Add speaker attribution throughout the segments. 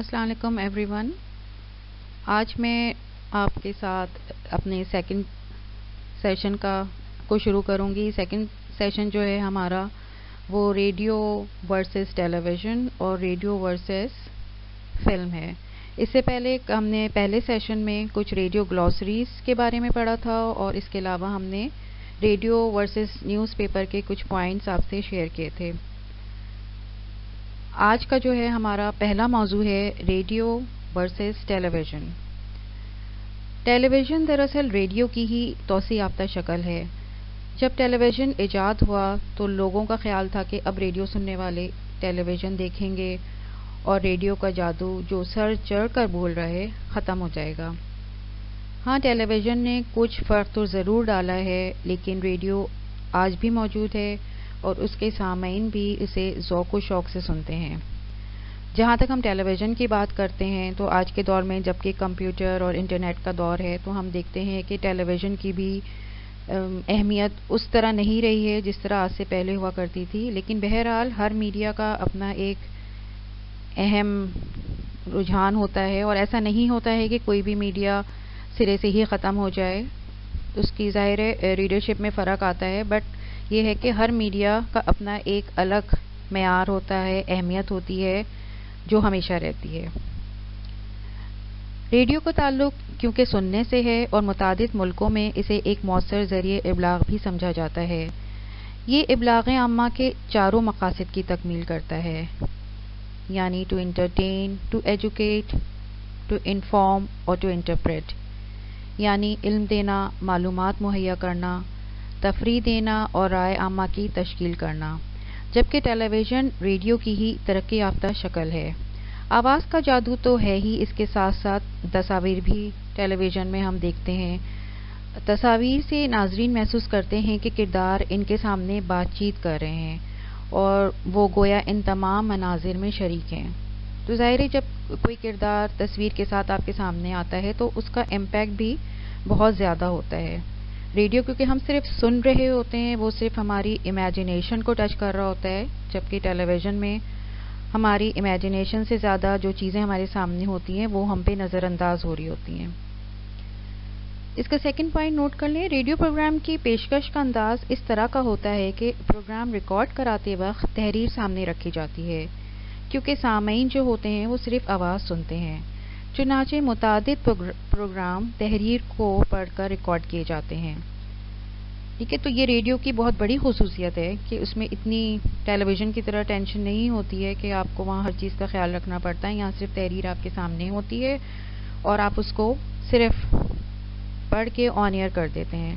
Speaker 1: السلام علیکم every one. آج میں آپ کے ساتھ اپنے سیکنڈ سیشن کو شروع کروں گی. سیکنڈ سیشن جو ہے ہمارا وہ ریڈیو ورسز ٹیلی ویژن اور ریڈیو ورسز فلم ہے. اس سے پہلے ہم نے پہلے سیشن میں کچھ ریڈیو گلوسریز کے بارے میں پڑھا تھا اور اس کے علاوہ ہم نے ریڈیو ورسز نیوز پیپر کے کچھ پوائنٹس آپ سے شیئر کیے تھے. آج کا جو ہے ہمارا پہلا موضوع ہے ریڈیو ورسز ٹیلی ویژن. ٹیلی ویژن دراصل ریڈیو کی ہی توسیع یافتہ شکل ہے. جب ٹیلی ویژن ایجاد ہوا تو لوگوں کا خیال تھا کہ اب ریڈیو سننے والے ٹیلی ویژن دیکھیں گے اور ریڈیو کا جادو جو سر چڑھ کر بول رہے ختم ہو جائے گا. ہاں، ٹیلی ویژن نے کچھ فرق تو ضرور ڈالا ہے، لیکن ریڈیو آج بھی موجود ہے اور اس کے سامعین بھی اسے ذوق و شوق سے سنتے ہیں. جہاں تک ہم ٹیلی ویژن کی بات کرتے ہیں تو آج کے دور میں جبکہ کمپیوٹر اور انٹرنیٹ کا دور ہے تو ہم دیکھتے ہیں کہ ٹیلی ویژن کی بھی اہمیت اس طرح نہیں رہی ہے جس طرح آج سے پہلے ہوا کرتی تھی. لیکن بہرحال ہر میڈیا کا اپنا ایک اہم رجحان ہوتا ہے اور ایسا نہیں ہوتا ہے کہ کوئی بھی میڈیا سرے سے ہی ختم ہو جائے. اس کی ظاہر ریڈرشپ میں فرق آتا ہے، بٹ یہ ہے کہ ہر میڈیا کا اپنا ایک الگ معیار ہوتا ہے، اہمیت ہوتی ہے جو ہمیشہ رہتی ہے. ریڈیو کا تعلق کیونکہ سننے سے ہے اور متعدد ملکوں میں اسے ایک مؤثر ذریعہ ابلاغ بھی سمجھا جاتا ہے. یہ ابلاغ عامہ کے چاروں مقاصد کی تکمیل کرتا ہے، یعنی to entertain, to educate, to inform اور ٹو انٹرپریٹ. یعنی علم دینا، معلومات مہیا کرنا، تفریح دینا اور رائے عامہ کی تشکیل کرنا. جبکہ ٹیلی ویژن ریڈیو کی ہی ترقی یافتہ شکل ہے. آواز کا جادو تو ہے ہی، اس کے ساتھ ساتھ تصاویر بھی ٹیلی ویژن میں ہم دیکھتے ہیں. تصاویر سے ناظرین محسوس کرتے ہیں کہ کردار ان کے سامنے بات چیت کر رہے ہیں اور وہ گویا ان تمام مناظر میں شریک ہیں. تو ظاہر ہے جب کوئی کردار تصویر کے ساتھ آپ کے سامنے آتا ہے تو اس کا امپیکٹ بھی بہت زیادہ ہوتا ہے. ریڈیو کیونکہ ہم صرف سن رہے ہوتے ہیں، وہ صرف ہماری امیجنیشن کو ٹچ کر رہا ہوتا ہے، جبکہ ٹیلی ویژن میں ہماری امیجنیشن سے زیادہ جو چیزیں ہمارے سامنے ہوتی ہیں وہ ہم پہ نظر انداز ہو رہی ہوتی ہیں. اس کا سیکنڈ پوائنٹ نوٹ کر لیں. ریڈیو پروگرام کی پیشکش کا انداز اس طرح کا ہوتا ہے کہ پروگرام ریکارڈ کراتے وقت تحریر سامنے رکھی جاتی ہے، کیونکہ سامعین جو ہوتے ہیں وہ صرف آواز سنتے ہیں. چنانچہ متعدد پروگرام تحریر کو پڑھ کر ریکارڈ کیے جاتے ہیں. ٹھیک ہے، تو یہ ریڈیو کی بہت بڑی خصوصیت ہے کہ اس میں اتنی ٹیلی ویژن کی طرح ٹینشن نہیں ہوتی ہے کہ آپ کو وہاں ہر چیز کا خیال رکھنا پڑتا ہے. یہاں صرف تحریر آپ کے سامنے ہوتی ہے اور آپ اس کو صرف پڑھ کے آن ایئر کر دیتے ہیں.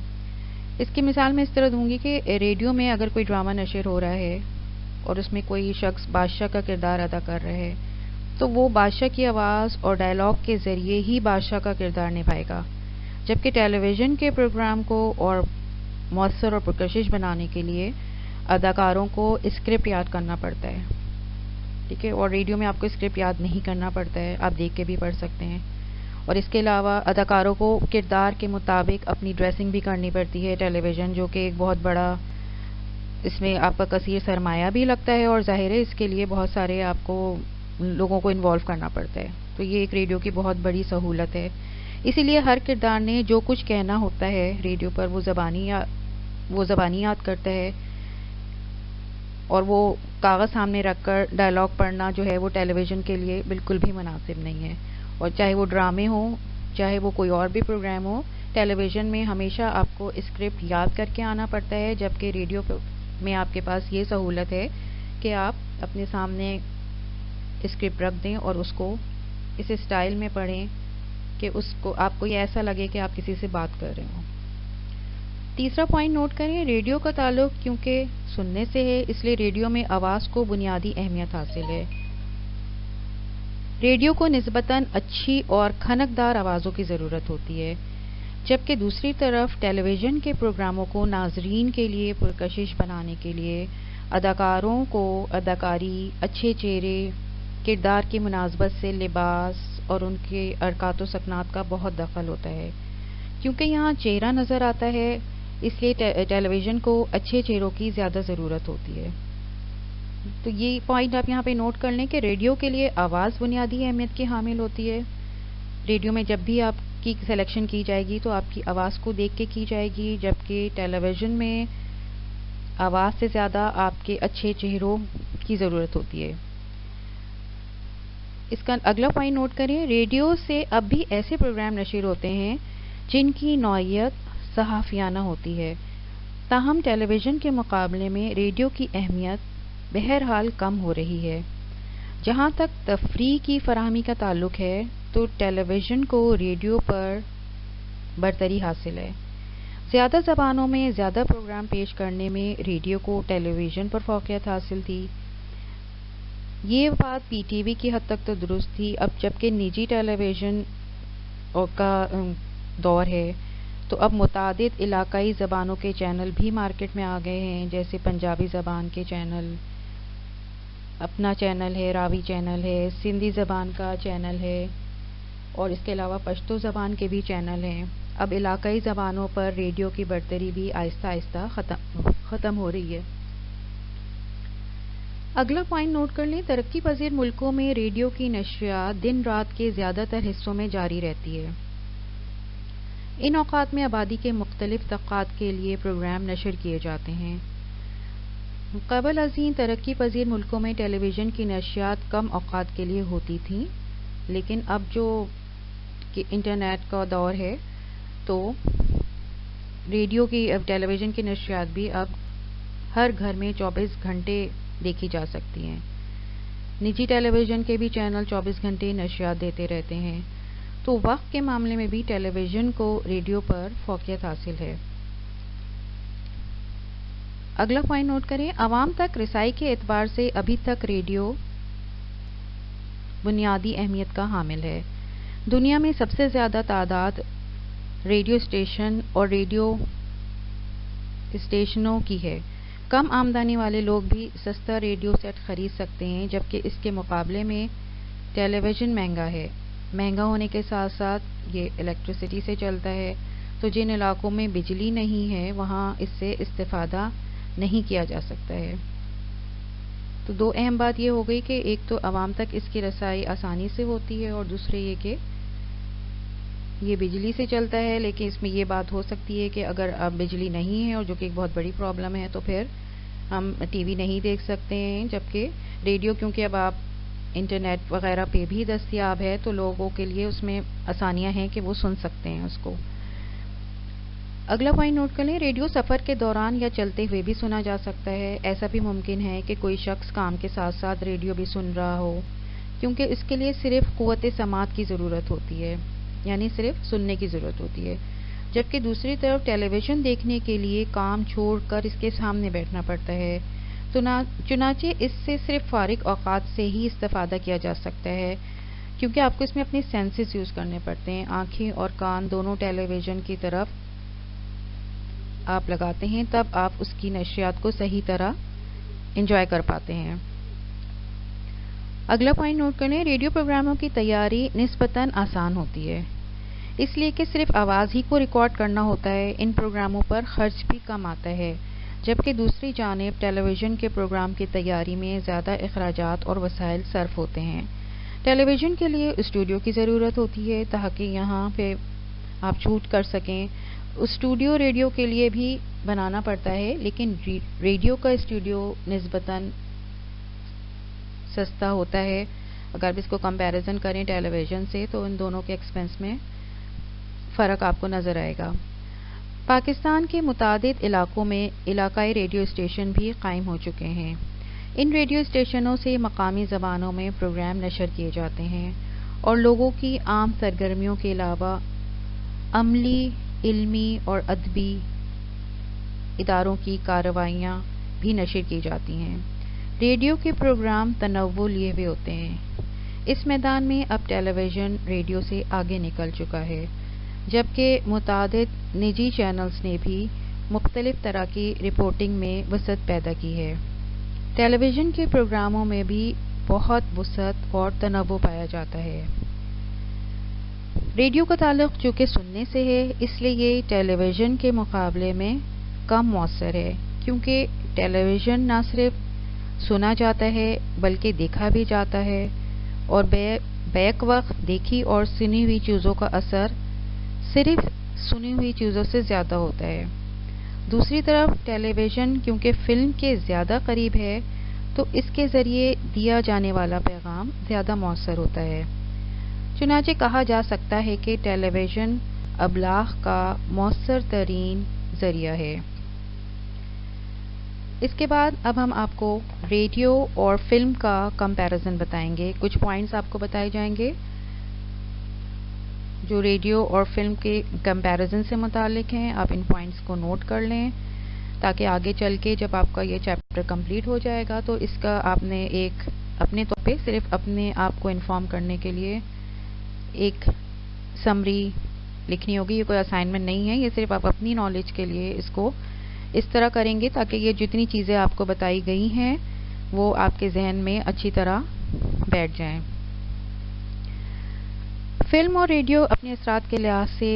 Speaker 1: اس کی مثال میں اس طرح دوں گی کہ ریڈیو میں اگر کوئی ڈرامہ نشر ہو رہا ہے اور اس میں کوئی شخص بادشاہ کا کردار ادا کر رہا ہے تو وہ بادشاہ کی آواز اور ڈائلاگ کے ذریعے ہی بادشاہ کا کردار نبھائے گا. جبکہ ٹیلی ویژن کے پروگرام کو اور مؤثر اور پرکشش بنانے کے لیے اداکاروں کو اسکرپٹ یاد کرنا پڑتا ہے. ٹھیک ہے، اور ریڈیو میں آپ کو اسکرپٹ یاد نہیں کرنا پڑتا ہے، آپ دیکھ کے بھی پڑھ سکتے ہیں. اور اس کے علاوہ اداکاروں کو کردار کے مطابق اپنی ڈریسنگ بھی کرنی پڑتی ہے ٹیلی ویژن، جو کہ ایک بہت بڑا اس میں آپ کا کثیر سرمایہ بھی لگتا ہے اور ظاہر ہے اس کے لیے بہت سارے آپ کو لوگوں کو انوالو کرنا پڑتا ہے. تو یہ ایک ریڈیو کی بہت بڑی سہولت ہے. اسی لیے ہر کردار نے جو کچھ کہنا ہوتا ہے ریڈیو پر وہ زبانی یاد کرتا ہے، اور وہ کاغذ سامنے رکھ کر ڈائلاگ پڑھنا جو ہے وہ ٹیلی ویژن کے لیے بالکل بھی مناسب نہیں ہے. اور چاہے وہ ڈرامے ہوں، چاہے وہ کوئی اور بھی پروگرام ہو، ٹیلی ویژن میں ہمیشہ آپ کو اسکرپٹ یاد کر کے آنا پڑتا ہے، جبکہ ریڈیو میں آپ کے پاس یہ سہولت ہے کہ آپ اپنے سامنے اسکرپٹ رکھ دیں اور اس کو اس اسٹائل میں پڑھیں کہ اس کو آپ کو یہ ایسا لگے کہ آپ کسی سے بات کر رہے ہوں. تیسرا پوائنٹ نوٹ کریں. ریڈیو کا تعلق کیونکہ سننے سے ہے، اس لیے ریڈیو میں آواز کو بنیادی اہمیت حاصل ہے. ریڈیو کو نسبتاً اچھی اور کھنکدار آوازوں کی ضرورت ہوتی ہے، جبکہ دوسری طرف ٹیلی ویژن کے پروگراموں کو ناظرین کے لیے پرکشش بنانے کے لیے اداکاروں کو اداکاری، اچھے چہرے، کردار کی مناسبت سے لباس اور ان کے حرکات و سکنات کا بہت دخل ہوتا ہے. کیونکہ یہاں چہرہ نظر آتا ہے، اس لیے ٹیلی ویژن کو اچھے چہروں کی زیادہ ضرورت ہوتی ہے. تو یہ پوائنٹ آپ یہاں پہ نوٹ کر لیں کہ ریڈیو کے لیے آواز بنیادی اہمیت کی حامل ہوتی ہے. ریڈیو میں جب بھی آپ کی سلیکشن کی جائے گی تو آپ کی آواز کو دیکھ کے کی جائے گی، جبکہ ٹیلی ویژن میں آواز سے زیادہ آپ کے اچھے چہروں کی ضرورت ہوتی ہے. اس کا اگلا پوائنٹ نوٹ کریں، ریڈیو سے اب بھی ایسے پروگرام نشر ہوتے ہیں جن کی نوعیت صحافیانہ ہوتی ہے، تاہم ٹیلی ویژن کے مقابلے میں ریڈیو کی اہمیت بہرحال کم ہو رہی ہے. جہاں تک تفریح کی فراہمی کا تعلق ہے تو ٹیلی ویژن کو ریڈیو پر برتری حاصل ہے. زیادہ زبانوں میں زیادہ پروگرام پیش کرنے میں ریڈیو کو ٹیلی ویژن پر فوقیت حاصل تھی. یہ بات پی ٹی وی کی حد تک تو درست تھی. اب جبکہ نجی ٹیلی ویژن کا دور ہے تو اب متعدد علاقائی زبانوں کے چینل بھی مارکیٹ میں آ گئے ہیں، جیسے پنجابی زبان کے چینل، اپنا چینل ہے، راوی چینل ہے، سندھی زبان کا چینل ہے، اور اس کے علاوہ پشتو زبان کے بھی چینل ہیں. اب علاقائی زبانوں پر ریڈیو کی برتری بھی آہستہ آہستہ ختم ہو رہی ہے. اگلا پوائنٹ نوٹ کر لیں، ترقی پذیر ملکوں میں ریڈیو کی نشریات دن رات کے زیادہ تر حصوں میں جاری رہتی ہے. ان اوقات میں آبادی کے مختلف طبقات کے لیے پروگرام نشر کیے جاتے ہیں. قبل ازیں ترقی پذیر ملکوں میں ٹیلی ویژن کی نشریات کم اوقات کے لیے ہوتی تھیں، لیکن اب جو کہ انٹرنیٹ کا دور ہے تو ریڈیو کی ٹیلی ویژن کی نشریات بھی اب ہر گھر میں 24 گھنٹے دیکھی جا سکتی ہیں. نجی ٹیلی ویژن کے بھی چینل 24 گھنٹے نشریات دیتے رہتے ہیں. تو وقت کے معاملے میں بھی ٹیلی ویژن کو ریڈیو پر فوقیت حاصل ہے. اگلا پوائنٹ نوٹ کریں، عوام تک رسائی کے اعتبار سے ابھی تک ریڈیو بنیادی اہمیت کا حامل ہے. دنیا میں سب سے زیادہ تعداد ریڈیو اسٹیشن اور ریڈیو اسٹیشنوں کی ہے. کم آمدنی والے لوگ بھی سستا ریڈیو سیٹ خرید سکتے ہیں، جبکہ اس کے مقابلے میں ٹیلی ویژن مہنگا ہے. مہنگا ہونے کے ساتھ ساتھ یہ الیکٹریسٹی سے چلتا ہے، تو جن علاقوں میں بجلی نہیں ہے وہاں اس سے استفادہ نہیں کیا جا سکتا ہے. تو دو اہم بات یہ ہو گئی کہ ایک تو عوام تک اس کی رسائی آسانی سے ہوتی ہے، اور دوسرے یہ کہ یہ بجلی سے چلتا ہے. لیکن اس میں یہ بات ہو سکتی ہے کہ اگر اب بجلی نہیں ہے، اور جو کہ ایک بہت بڑی پرابلم ہے، تو پھر ہم ٹی وی نہیں دیکھ سکتے ہیں. جبکہ ریڈیو کیونکہ اب آپ انٹرنیٹ وغیرہ پہ بھی دستیاب ہے تو لوگوں کے لیے اس میں آسانیاں ہیں کہ وہ سن سکتے ہیں اس کو. اگلا پوائنٹ نوٹ کر لیں، ریڈیو سفر کے دوران یا چلتے ہوئے بھی سنا جا سکتا ہے. ایسا بھی ممکن ہے کہ کوئی شخص کام کے ساتھ ساتھ ریڈیو بھی سن رہا ہو، کیونکہ اس کے لیے صرف قوت سماعت کی ضرورت ہوتی ہے، یعنی صرف سننے کی ضرورت ہوتی ہے. جبکہ دوسری طرف ٹیلی ویژن دیکھنے کے لیے کام چھوڑ کر اس کے سامنے بیٹھنا پڑتا ہے. چنانچہ اس سے صرف فارغ اوقات سے ہی استفادہ کیا جا سکتا ہے، کیونکہ آپ کو اس میں اپنے سینسز یوز کرنے پڑتے ہیں. آنکھیں اور کان دونوں ٹیلی ویژن کی طرف آپ لگاتے ہیں، تب آپ اس کی نشریات کو صحیح طرح انجوائے کر پاتے ہیں. اگلا پوائنٹ نوٹ کریں، ریڈیو پروگراموں کی تیاری نسبتاً آسان ہوتی ہے، اس لیے کہ صرف آواز ہی کو ریکارڈ کرنا ہوتا ہے. ان پروگراموں پر خرچ بھی کم آتا ہے، جبکہ دوسری جانب ٹیلی ویژن کے پروگرام کی تیاری میں زیادہ اخراجات اور وسائل صرف ہوتے ہیں. ٹیلی ویژن کے لیے اسٹوڈیو کی ضرورت ہوتی ہے تاکہ یہاں پہ آپ شوٹ کر سکیں. اسٹوڈیو ریڈیو کے لیے بھی بنانا پڑتا ہے، لیکن ریڈیو کا اسٹوڈیو نسبتاً سستا ہوتا ہے. اگر آپ اس کو کمپیریزن کریں ٹیلی ویژن سے تو ان دونوں کے ایکسپنس میں فرق آپ کو نظر آئے گا. پاکستان کے متعدد علاقوں میں علاقائی ریڈیو اسٹیشن بھی قائم ہو چکے ہیں. ان ریڈیو اسٹیشنوں سے مقامی زبانوں میں پروگرام نشر کیے جاتے ہیں اور لوگوں کی عام سرگرمیوں کے علاوہ عملی، علمی اور ادبی اداروں کی کارروائیاں بھی نشر کی جاتی ہیں. ریڈیو کے پروگرام تنوع لیے ہوئے ہوتے ہیں. اس میدان میں اب ٹیلی ویژن ریڈیو سے آگے نکل چکا ہے، جبکہ متعدد نجی چینلز نے بھی مختلف طرح کی رپورٹنگ میں وسعت پیدا کی ہے. ٹیلی ویژن کے پروگراموں میں بھی بہت وسعت اور تنوع پایا جاتا ہے. ریڈیو کا تعلق چونکہ سننے سے ہے، اس لیے یہ ٹیلی ویژن کے مقابلے میں کم مؤثر ہے، کیونکہ ٹیلی ویژن نہ صرف سنا جاتا ہے بلکہ دیکھا بھی جاتا ہے، اور بیک وقت دیکھی اور سنی ہوئی چیزوں کا اثر صرف سنی ہوئی چیزوں سے زیادہ ہوتا ہے۔ دوسری طرف ٹیلی ویژن کیونکہ فلم کے زیادہ قریب ہے تو اس کے ذریعے دیا جانے والا پیغام زیادہ مؤثر ہوتا ہے۔ چنانچہ کہا جا سکتا ہے کہ ٹیلی ویژن ابلاغ کا مؤثر ترین ذریعہ ہے۔ اس کے بعد اب ہم آپ کو ریڈیو اور فلم کا کمپیریزن بتائیں گے۔ کچھ پوائنٹس آپ کو بتائے جائیں گے جو ریڈیو اور فلم کے کمپیریزن سے متعلق ہیں۔ آپ ان پوائنٹس کو نوٹ کر لیں تاکہ آگے چل کے جب آپ کا یہ چیپٹر کمپلیٹ ہو جائے گا تو اس کا آپ نے ایک اپنے طور پہ صرف اپنے آپ کو انفارم کرنے کے لیے ایک سمری لکھنی ہوگی۔ یہ کوئی اسائنمنٹ نہیں ہے، یہ صرف آپ اپنی نالج کے لیے اس کو اس طرح کریں گے تاکہ یہ جتنی چیزیں آپ کو بتائی گئی ہیں وہ آپ کے ذہن میں اچھی طرح بیٹھ جائیں۔ فلم اور ریڈیو اپنے اثرات کے لحاظ سے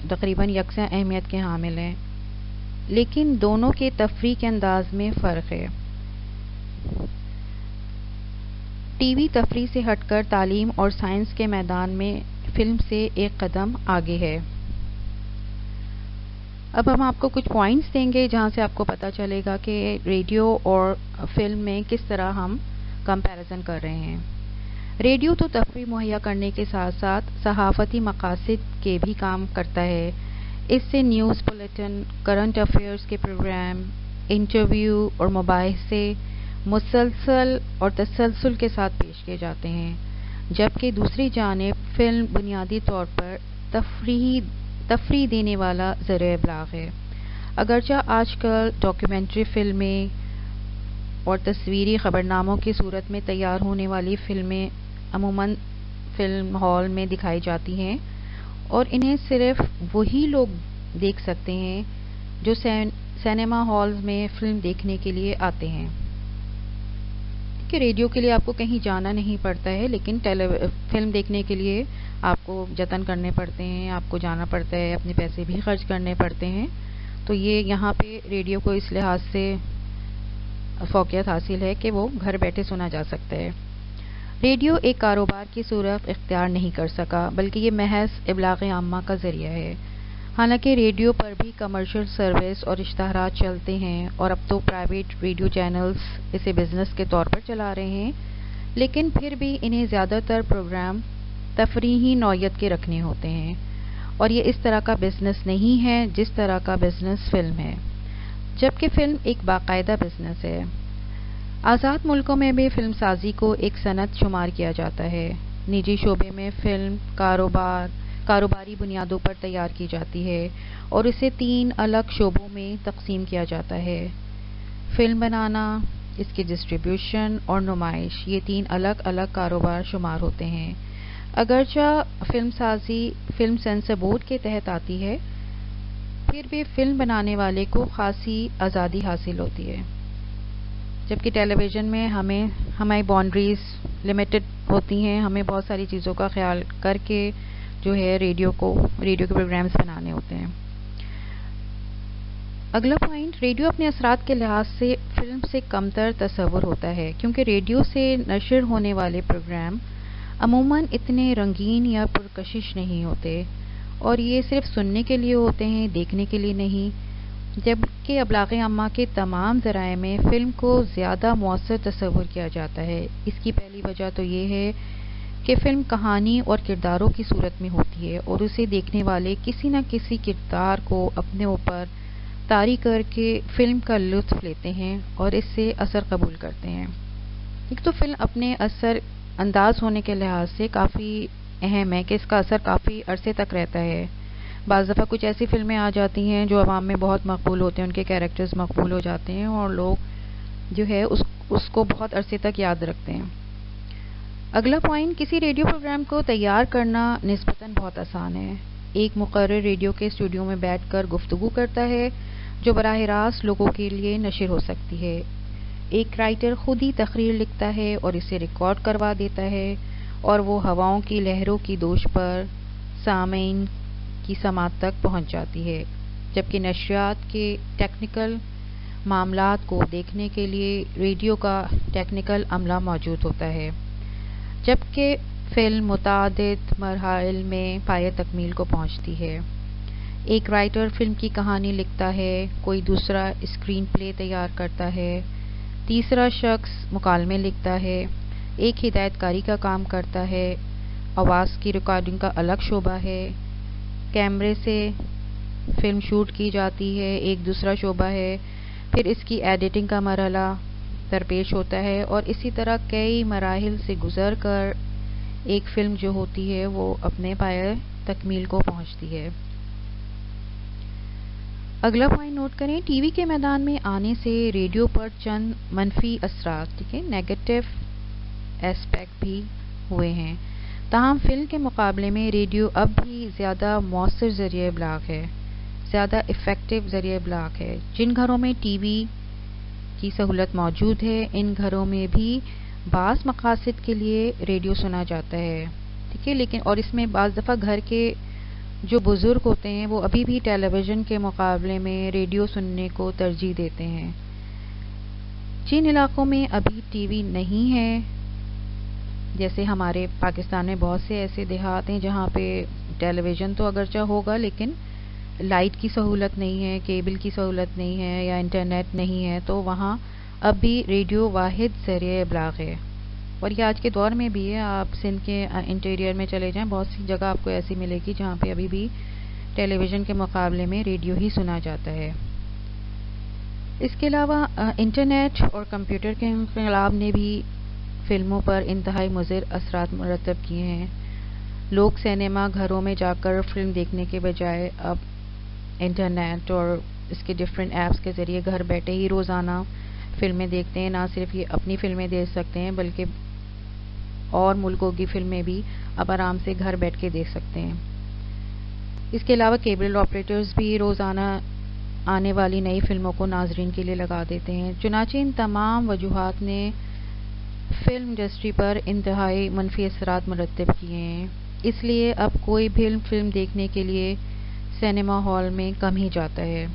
Speaker 1: تقریباً یکساں اہمیت کے حامل ہیں، لیکن دونوں کے تفریح کے انداز میں فرق ہے۔ ٹی وی تفریح سے ہٹ کر تعلیم اور سائنس کے میدان میں فلم سے ایک قدم آگے ہے۔ اب ہم آپ کو کچھ پوائنٹس دیں گے جہاں سے آپ کو پتہ چلے گا کہ ریڈیو اور فلم میں کس طرح ہم کمپیریزن کر رہے ہیں۔ ریڈیو تو تفریح مہیا کرنے کے ساتھ ساتھ صحافتی مقاصد کے بھی کام کرتا ہے۔ اس سے نیوز بلیٹن، کرنٹ افیئرز کے پروگرام، انٹرویو اور مباحثے مسلسل اور تسلسل کے ساتھ پیش کیے جاتے ہیں، جبکہ دوسری جانب فلم بنیادی طور پر تفریح دینے والا ذریعہ ابلاغ ہے۔ اگرچہ آج کل ڈاکیومنٹری فلمیں اور تصویری خبرناموں کی صورت میں تیار ہونے والی فلمیں عموماً فلم ہال میں دکھائی جاتی ہیں اور انہیں صرف وہی لوگ دیکھ سکتے ہیں جو سینما ہالز میں فلم دیکھنے کے لیے آتے ہیں۔ کہ ریڈیو کے لیے آپ کو کہیں جانا نہیں پڑتا ہے، لیکن فلم دیکھنے کے لیے آپ کو جتن کرنے پڑتے ہیں، آپ کو جانا پڑتا ہے، اپنے پیسے بھی خرچ کرنے پڑتے ہیں۔ تو یہ یہاں پہ ریڈیو کو اس لحاظ سے فوقیت حاصل ہے کہ وہ گھر بیٹھے سنا جا سکتا ہے۔ ریڈیو ایک کاروبار کی صورت اختیار نہیں کر سکا، بلکہ یہ محض ابلاغ عامہ کا ذریعہ ہے۔ حالانکہ ریڈیو پر بھی کمرشل سروس اور اشتہارات چلتے ہیں اور اب تو پرائیویٹ ریڈیو چینلز اسے بزنس کے طور پر چلا رہے ہیں، لیکن پھر بھی انہیں زیادہ تر پروگرام تفریحی نوعیت کے رکھنے ہوتے ہیں، اور یہ اس طرح کا بزنس نہیں ہے جس طرح کا بزنس فلم ہے، جبکہ فلم ایک باقاعدہ بزنس ہے۔ آزاد ملکوں میں بھی فلم سازی کو ایک صنعت شمار کیا جاتا ہے۔ نجی شعبے میں فلم کاروباری بنیادوں پر تیار کی جاتی ہے اور اسے 3 الگ شعبوں میں تقسیم کیا جاتا ہے۔ فلم بنانا، اس کی ڈسٹریبیوشن اور نمائش، یہ 3 الگ الگ کاروبار شمار ہوتے ہیں۔ اگرچہ فلم سازی فلم سینسر بورڈ کے تحت آتی ہے، پھر بھی فلم بنانے والے کو خاصی آزادی حاصل ہوتی ہے، جبکہ ٹیلی ویژن میں ہماری باؤنڈریز لمیٹڈ ہوتی ہیں، ہمیں بہت ساری چیزوں کا خیال کر کے جو ہے ریڈیو کے پروگرامز بنانے ہوتے ہیں۔ اگلا پوائنٹ، ریڈیو اپنے اثرات کے لحاظ سے فلم سے کمتر تصور ہوتا ہے، کیونکہ ریڈیو سے نشر ہونے والے پروگرام عموماً اتنے رنگین یا پرکشش نہیں ہوتے، اور یہ صرف سننے کے لیے ہوتے ہیں، دیکھنے کے لیے نہیں، جبکہ ابلاغ عامہ کے تمام ذرائع میں فلم کو زیادہ مؤثر تصور کیا جاتا ہے۔ اس کی پہلی وجہ تو یہ ہے کہ فلم کہانی اور کرداروں کی صورت میں ہوتی ہے اور اسے دیکھنے والے کسی نہ کسی کردار کو اپنے اوپر طاری کر کے فلم کا لطف لیتے ہیں اور اس سے اثر قبول کرتے ہیں۔ ایک تو فلم اپنے اثر انداز ہونے کے لحاظ سے کافی اہم ہے کہ اس کا اثر کافی عرصے تک رہتا ہے۔ بعض دفعہ کچھ ایسی فلمیں آ جاتی ہیں جو عوام میں بہت مقبول ہوتے ہیں، ان کے کیریکٹرز مقبول ہو جاتے ہیں اور لوگ جو ہے اس کو بہت عرصے تک یاد رکھتے ہیں۔ اگلا پوائنٹ، کسی ریڈیو پروگرام کو تیار کرنا نسبتاً بہت آسان ہے۔ ایک مقرر ریڈیو کے اسٹوڈیو میں بیٹھ کر گفتگو کرتا ہے جو براہ راست لوگوں کے لیے نشر ہو سکتی ہے۔ ایک رائٹر خود ہی تقریر لکھتا ہے اور اسے ریکارڈ کروا دیتا ہے اور وہ ہواؤں کی لہروں کی دوش پر سامعین کی سماعت تک پہنچ جاتی ہے، جبکہ نشریات کے ٹیکنیکل معاملات کو دیکھنے کے لیے ریڈیو کا ٹیکنیکل عملہ موجود ہوتا ہے، جبکہ فلم متعدد مراحل میں پایۂ تکمیل کو پہنچتی ہے۔ ایک رائٹر فلم کی کہانی لکھتا ہے، کوئی دوسرا اسکرین پلے تیار کرتا ہے، تیسرا شخص مکالمے لکھتا ہے، ایک ہدایت کاری کا کام کرتا ہے، آواز کی ریکارڈنگ کا الگ شعبہ ہے، کیمرے سے فلم شوٹ کی جاتی ہے، ایک دوسرا شعبہ ہے، پھر اس کی ایڈیٹنگ کا مرحلہ درپیش ہوتا ہے، اور اسی طرح کئی مراحل سے گزر کر ایک فلم جو ہوتی ہے وہ اپنے پایۂ تکمیل کو پہنچتی ہے۔ اگلا پوائنٹ نوٹ کریں، ٹی وی کے میدان میں آنے سے ریڈیو پر چند منفی اثرات، ٹھیک ہے، نیگیٹو ایسپیکٹ بھی ہوئے ہیں، تاہم فلم کے مقابلے میں ریڈیو اب بھی زیادہ مؤثر ذریعہ ابلاغ ہے، زیادہ افیکٹو ذریعہ ابلاغ ہے۔ جن گھروں میں ٹی وی کی سہولت موجود ہے، ان گھروں میں بھی بعض مقاصد کے لیے ریڈیو سنا جاتا ہے، ٹھیک ہے، لیکن اور اس میں بعض دفعہ گھر کے جو بزرگ ہوتے ہیں وہ ابھی بھی ٹیلی ویژن کے مقابلے میں ریڈیو سننے کو ترجیح دیتے ہیں۔ جن علاقوں میں ابھی ٹی وی نہیں ہے، جیسے ہمارے پاکستان میں بہت سے ایسے دیہات ہیں جہاں پہ ٹیلی ویژن تو اگرچہ ہوگا لیکن لائٹ کی سہولت نہیں ہے، کیبل کی سہولت نہیں ہے یا انٹرنیٹ نہیں ہے، تو وہاں اب بھی ریڈیو واحد ذریعہ ابلاغ ہے، اور یہ آج کے دور میں بھی ہے۔ آپ سندھ کے انٹیریئر میں چلے جائیں، بہت سی جگہ آپ کو ایسی ملے گی جہاں پہ ابھی بھی ٹیلی ویژن کے مقابلے میں ریڈیو ہی سنا جاتا ہے۔ اس کے علاوہ انٹرنیٹ اور کمپیوٹر کے انقلاب نے بھی فلموں پر انتہائی مضر اثرات مرتب کیے ہیں۔ لوگ سینما گھروں میں جا کر فلم دیکھنے کے بجائے اب انٹرنیٹ اور اس کے ڈفرینٹ ایپس کے ذریعے گھر بیٹھے ہی روزانہ فلمیں دیکھتے ہیں۔ نہ صرف یہ اپنی فلمیں دیکھ سکتے ہیں بلکہ اور ملکوں کی فلمیں بھی اب آرام سے گھر بیٹھ کے دیکھ سکتے ہیں۔ اس کے علاوہ کیبل آپریٹرز بھی روزانہ آنے والی نئی فلموں کو ناظرین کے لیے لگا دیتے ہیں۔ چنانچہ ان تمام وجوہات نے فلم انڈسٹری پر انتہائی منفی اثرات مرتب کیے ہیں، اس لیے اب کوئی بھی فلم دیکھنے کے لیے سینما ہال میں کم ہی جاتا ہے۔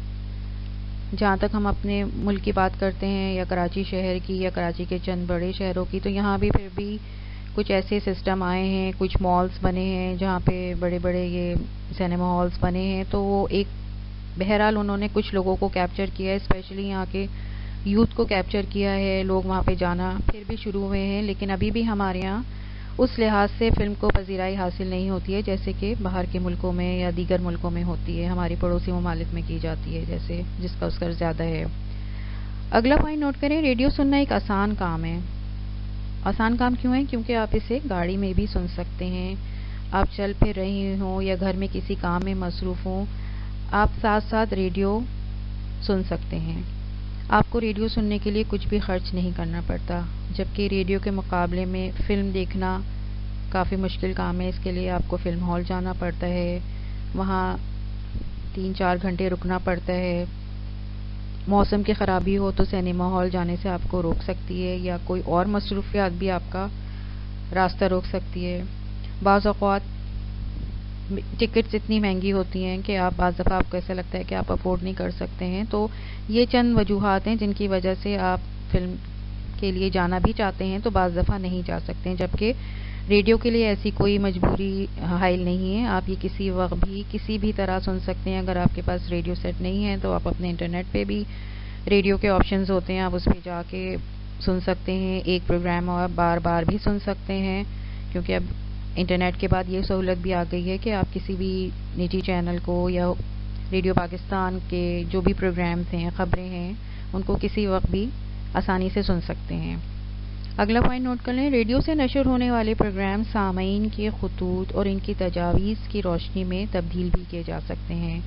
Speaker 1: جہاں تک ہم اپنے ملک کی بات کرتے ہیں یا کراچی شہر کی یا کراچی کے چند بڑے شہروں کی، تو یہاں بھی پھر بھی کچھ ایسے سسٹم آئے ہیں، کچھ مالز بنے ہیں جہاں پہ بڑے بڑے یہ سینما ہالز بنے ہیں، تو وہ ایک بہرحال انہوں نے کچھ لوگوں کو کیپچر کیا ہے، اسپیشلی یہاں کے یوتھ کو کیپچر کیا ہے۔ لوگ وہاں پہ جانا پھر بھی شروع ہوئے ہیں، لیکن ابھی بھی ہمارے یہاں اس لحاظ سے فلم کو پذیرائی حاصل نہیں ہوتی ہے جیسے کہ باہر کے ملکوں میں یا دیگر ملکوں میں ہوتی ہے، ہماری پڑوسی ممالک میں کی جاتی ہے، جیسے جس کا اسکر زیادہ ہے۔ اگلا پوائنٹ نوٹ کریں، ریڈیو سننا ایک آسان کام ہے۔ آسان کام کیوں ہے؟ کیونکہ آپ اسے گاڑی میں بھی سن سکتے ہیں، آپ چل پھر رہے ہوں یا گھر میں کسی کام میں مصروف ہوں، آپ ساتھ ساتھ ریڈیو سن سکتے ہیں۔ آپ کو ریڈیو سننے کے لیے کچھ بھی خرچ نہیں کرنا پڑتا، جبکہ ریڈیو کے مقابلے میں فلم دیکھنا کافی مشکل کام ہے۔ اس کے لیے آپ کو فلم ہال جانا پڑتا ہے، وہاں 3-4 گھنٹے رکنا پڑتا ہے۔ موسم کی خرابی ہو تو سینما ہال جانے سے آپ کو روک سکتی ہے، یا کوئی اور مصروفیات بھی آپ کا راستہ روک سکتی ہے۔ بعض اوقات ٹکٹس اتنی مہنگی ہوتی ہیں کہ بعض دفعہ آپ کو ایسا لگتا ہے کہ آپ افورڈ نہیں کر سکتے ہیں، تو یہ چند وجوہات ہیں جن کی وجہ سے آپ فلم کے لیے جانا بھی چاہتے ہیں تو بعض دفعہ نہیں جا سکتے ہیں، جبکہ ریڈیو کے لیے ایسی کوئی مجبوری حائل نہیں ہے، آپ یہ کسی وقت بھی کسی بھی طرح سن سکتے ہیں۔ اگر آپ کے پاس ریڈیو سیٹ نہیں ہے تو آپ اپنے انٹرنیٹ پہ بھی ریڈیو کے آپشنز ہوتے ہیں، آپ اس پہ جا کے سن سکتے ہیں، ایک پروگرام اور بار بار بھی سن سکتے ہیں، کیونکہ اب انٹرنیٹ کے بعد یہ سہولت بھی آ گئی ہے کہ آپ کسی بھی نجی چینل کو یا ریڈیو پاکستان کے جو بھی پروگرامز ہیں، خبریں ہیں، ان کو کسی وقت بھی آسانی سے سن سکتے ہیں۔ اگلا پوائنٹ نوٹ کر لیں، ریڈیو سے نشر ہونے والے پروگرام سامعین کے خطوط اور ان کی تجاویز کی روشنی میں تبدیل بھی کیے جا سکتے ہیں۔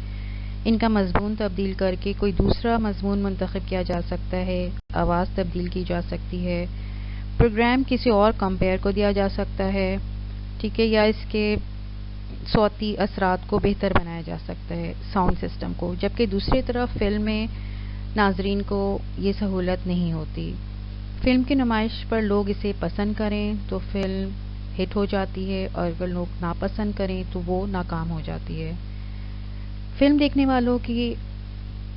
Speaker 1: ان کا مضمون تبدیل کر کے کوئی دوسرا مضمون منتخب کیا جا سکتا ہے، آواز تبدیل کی جا سکتی ہے، پروگرام کسی اور کمپیئر کو دیا جا سکتا ہے، ٹھیک ہے، یا اس کے صوتی اثرات کو بہتر بنایا جا سکتا ہے، ساؤنڈ سسٹم کو، جبکہ دوسری طرف فلم میں ناظرین کو یہ سہولت نہیں ہوتی۔ فلم کی نمائش پر لوگ اسے پسند کریں تو فلم ہٹ ہو جاتی ہے، اور اگر لوگ ناپسند کریں تو وہ ناکام ہو جاتی ہے۔ فلم دیکھنے والوں کی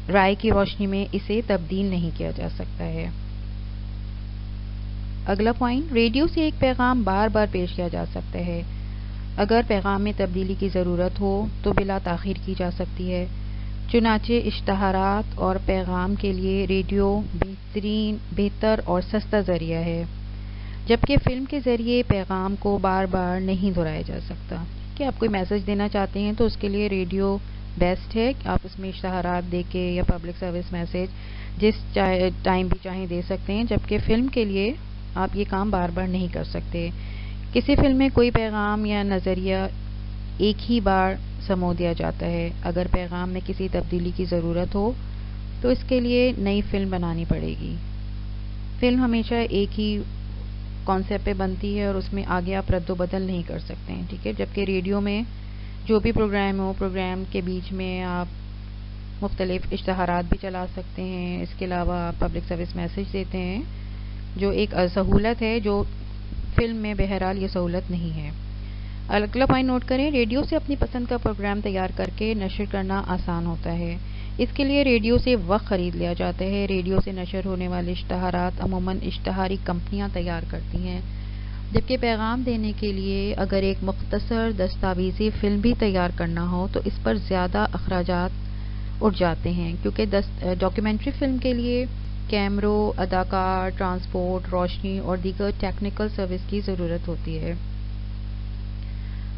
Speaker 1: رائے کی روشنی میں اسے تبدیل نہیں کیا جا سکتا ہے۔ اگلا پوائنٹ، ریڈیو سے ایک پیغام بار بار پیش کیا جا سکتا ہے۔ اگر پیغام میں تبدیلی کی ضرورت ہو تو بلا تاخیر کی جا سکتی ہے۔ چنانچہ اشتہارات اور پیغام کے لیے ریڈیو بہتر اور سستا ذریعہ ہے، جبکہ فلم کے ذریعے پیغام کو بار بار نہیں دہرایا جا سکتا۔ کہ آپ کوئی میسج دینا چاہتے ہیں تو اس کے لیے ریڈیو بیسٹ ہے، آپ اس میں اشتہارات دے کے یا پبلک سروس میسج جس ٹائم بھی چاہیں دے سکتے ہیں، جبکہ فلم کے لیے آپ یہ کام بار بار نہیں کر سکتے۔ کسی فلم میں کوئی پیغام یا نظریہ ایک ہی بار سمو دیا جاتا ہے۔ اگر پیغام میں کسی تبدیلی کی ضرورت ہو تو اس کے لیے نئی فلم بنانی پڑے گی۔ فلم ہمیشہ ایک ہی کانسیپٹ پہ بنتی ہے اور اس میں آگے آپ رد و بدل نہیں کر سکتے ہیں، ٹھیک ہے؟ جبکہ ریڈیو میں جو بھی پروگرام ہو، پروگرام کے بیچ میں آپ مختلف اشتہارات بھی چلا سکتے ہیں، اس کے علاوہ آپ پبلک سروس میسج دیتے ہیں، جو ایک سہولت ہے جو فلم میں بہرحال یہ سہولت نہیں ہے۔ اگلا پوائنٹ نوٹ کریں، ریڈیو سے اپنی پسند کا پروگرام تیار کر کے نشر کرنا آسان ہوتا ہے۔ اس کے لیے ریڈیو سے وقت خرید لیا جاتا ہے۔ ریڈیو سے نشر ہونے والے اشتہارات عموماً اشتہاری کمپنیاں تیار کرتی ہیں، جبکہ پیغام دینے کے لیے اگر ایک مختصر دستاویزی فلم بھی تیار کرنا ہو تو اس پر زیادہ اخراجات اٹھ جاتے ہیں، کیونکہ ڈاکیومنٹری فلم کے لیے کیمروں، اداکار، ٹرانسپورٹ، روشنی اور دیگر ٹیکنیکل سروس کی ضرورت ہوتی ہے۔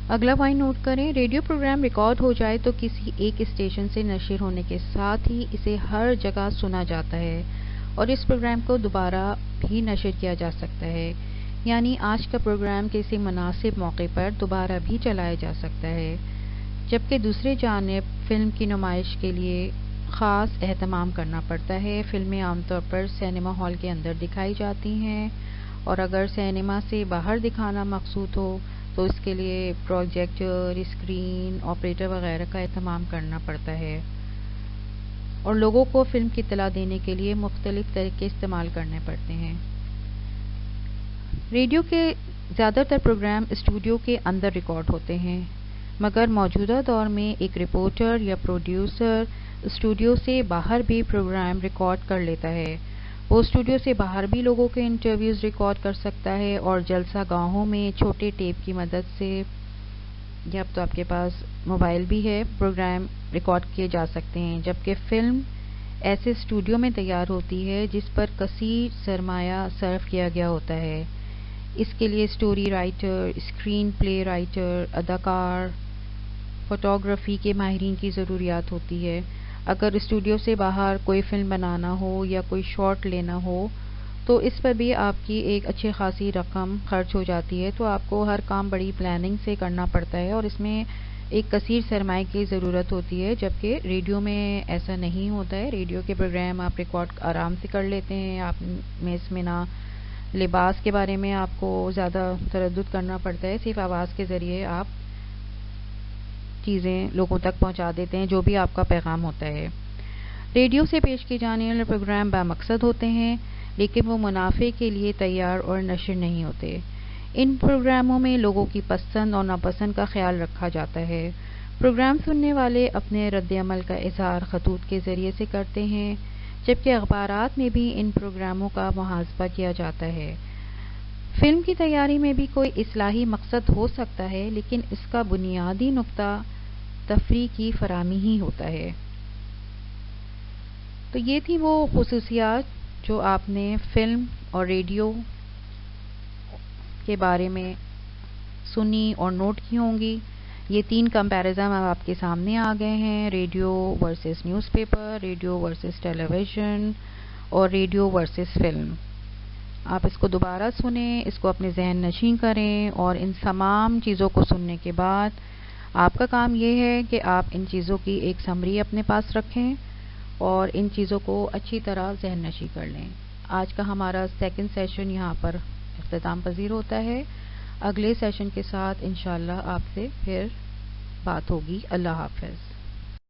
Speaker 1: اگلا پوائنٹ نوٹ کریں، ریڈیو پروگرام ریکارڈ ہو جائے تو کسی ایک اسٹیشن سے نشر ہونے کے ساتھ ہی اسے ہر جگہ سنا جاتا ہے اور اس پروگرام کو دوبارہ بھی نشر کیا جا سکتا ہے، یعنی آج کا پروگرام کسی مناسب موقع پر دوبارہ بھی چلایا جا سکتا ہے۔ جبکہ دوسری جانب فلم کی نمائش کے لیے خاص اہتمام کرنا پڑتا ہے۔ فلمیں عام طور پر سینما ہال کے اندر دکھائی جاتی ہیں اور اگر سینما سے باہر دکھانا مقصود ہو تو اس کے لیے پروجیکٹر، اسکرین، آپریٹر وغیرہ کا اہتمام کرنا پڑتا ہے اور لوگوں کو فلم کی اطلاع دینے کے لیے مختلف طریقے استعمال کرنے پڑتے ہیں۔ ریڈیو کے زیادہ تر پروگرام اسٹوڈیو کے اندر ریکارڈ ہوتے ہیں، مگر موجودہ دور میں ایک رپورٹر یا پروڈیوسر اسٹوڈیو سے باہر بھی پروگرام ریکارڈ کر لیتا ہے۔ وہ اسٹوڈیو سے باہر بھی لوگوں کے انٹرویوز ریکارڈ کر سکتا ہے اور جلسہ گاہوں میں چھوٹے ٹیپ کی مدد سے، یا اب تو آپ کے پاس موبائل بھی ہے، پروگرام ریکارڈ کیے جا سکتے ہیں۔ جبکہ فلم ایسے اسٹوڈیو میں تیار ہوتی ہے جس پر کثیر سرمایہ صرف کیا گیا ہوتا ہے۔ اس کے لیے اسٹوری رائٹر، اسکرین پلے رائٹر، اداکار، فوٹوگرافی کے ماہرین کی ضروریات ہوتی ہے۔ اگر اسٹوڈیو سے باہر کوئی فلم بنانا ہو یا کوئی شاٹ لینا ہو تو اس پر بھی آپ کی ایک اچھی خاصی رقم خرچ ہو جاتی ہے، تو آپ کو ہر کام بڑی پلاننگ سے کرنا پڑتا ہے اور اس میں ایک کثیر سرمایہ کی ضرورت ہوتی ہے، جبکہ ریڈیو میں ایسا نہیں ہوتا ہے۔ ریڈیو کے پروگرام آپ ریکارڈ آرام سے کر لیتے ہیں، آپ میں اس میں نہ لباس کے بارے میں آپ کو زیادہ تردد کرنا پڑتا ہے، صرف آواز کے ذریعے آپ چیزیں لوگوں تک پہنچا دیتے ہیں جو بھی آپ کا پیغام ہوتا ہے۔ ریڈیو سے پیش کیے جانے والے پروگرام بامقصد ہوتے ہیں، لیکن وہ منافع کے لیے تیار اور نشر نہیں ہوتے۔ ان پروگراموں میں لوگوں کی پسند اور ناپسند کا خیال رکھا جاتا ہے۔ پروگرام سننے والے اپنے رد عمل کا اظہار خطوط کے ذریعے سے کرتے ہیں، جبکہ اخبارات میں بھی ان پروگراموں کا محاسبہ کیا جاتا ہے۔ فلم کی تیاری میں بھی کوئی اصلاحی مقصد ہو سکتا ہے، لیکن اس کا بنیادی نقطہ تفریح کی فراہمی ہی ہوتا ہے۔ تو یہ تھی وہ خصوصیات جو آپ نے فلم اور ریڈیو کے بارے میں سنی اور نوٹ کی ہوں گی۔ یہ تین کمپیریزن اب آپ کے سامنے آ گئے ہیں، radio versus newspaper, radio versus television اور ریڈیو ورسز فلم۔ آپ اس کو دوبارہ سنیں، اس کو اپنے ذہن نشین کریں اور ان تمام چیزوں کو سننے کے بعد آپ کا کام یہ ہے کہ آپ ان چیزوں کی ایک سمری اپنے پاس رکھیں اور ان چیزوں کو اچھی طرح ذہن نشین کر لیں۔ آج کا ہمارا سیکنڈ سیشن یہاں پر اختتام پذیر ہوتا ہے۔ اگلے سیشن کے ساتھ انشاءاللہ آپ سے پھر بات ہوگی۔ اللہ حافظ۔